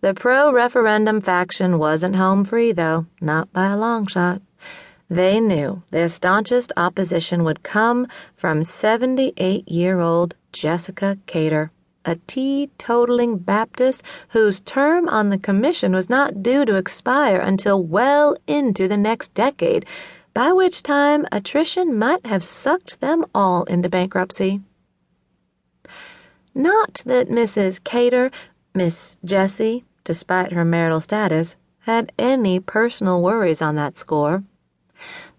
The pro-referendum faction wasn't home free, though, not by a long shot. They knew their staunchest opposition would come from 78-year-old Jessica Cater, a teetotaling Baptist whose term on the commission was not due to expire until well into the next decade, by which time attrition might have sucked them all into bankruptcy. Not that Mrs. Cater, Miss Jessie, despite her marital status, had any personal worries on that score.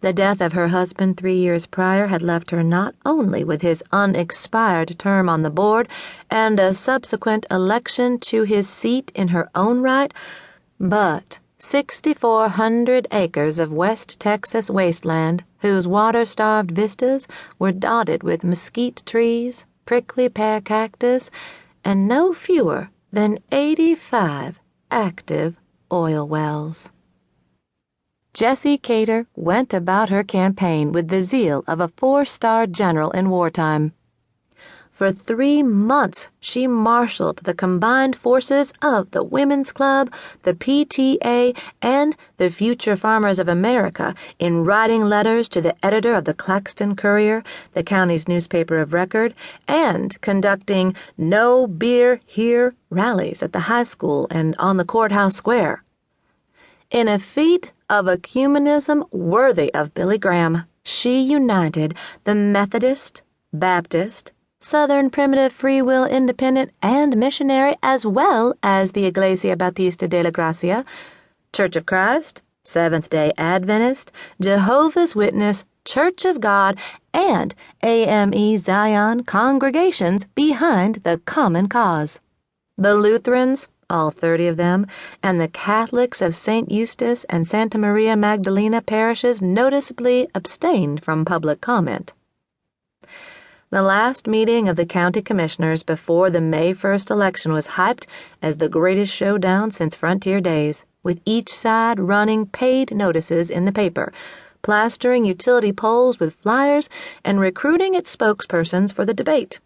The death of her husband 3 years prior had left her not only with his unexpired term on the board and a subsequent election to his seat in her own right, but 6,400 acres of West Texas wasteland whose water-starved vistas were dotted with mesquite trees, prickly pear cactus, and no fewer than 85 active oil wells. Jessie Cater went about her campaign with the zeal of a 4-star general in wartime. For 3 months, she marshaled the combined forces of the Women's Club, the PTA, and the Future Farmers of America in writing letters to the editor of the Claxton Courier, the county's newspaper of record, and conducting "No Beer Here" rallies at the high school and on the courthouse square. In a feat of ecumenism worthy of Billy Graham, she united the Methodist, Baptist, Southern Primitive Free Will Independent and Missionary, as well as the Iglesia Bautista de la Gracia, Church of Christ, Seventh-day Adventist, Jehovah's Witness, Church of God, and AME Zion congregations behind the common cause. The Lutherans, all 30 of them, and the Catholics of St. Eustace and Santa Maria Magdalena parishes noticeably abstained from public comment. The last meeting of the county commissioners before the May 1st election was hyped as the greatest showdown since frontier days, with each side running paid notices in the paper, plastering utility poles with flyers, and recruiting its spokespersons for the debate.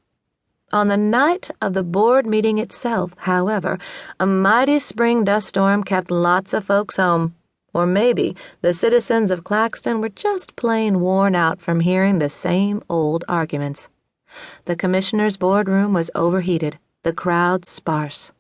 On the night of the board meeting itself, however, a mighty spring dust storm kept lots of folks home. Or maybe the citizens of Claxton were just plain worn out from hearing the same old arguments. The commissioner's boardroom was overheated, the crowd sparse.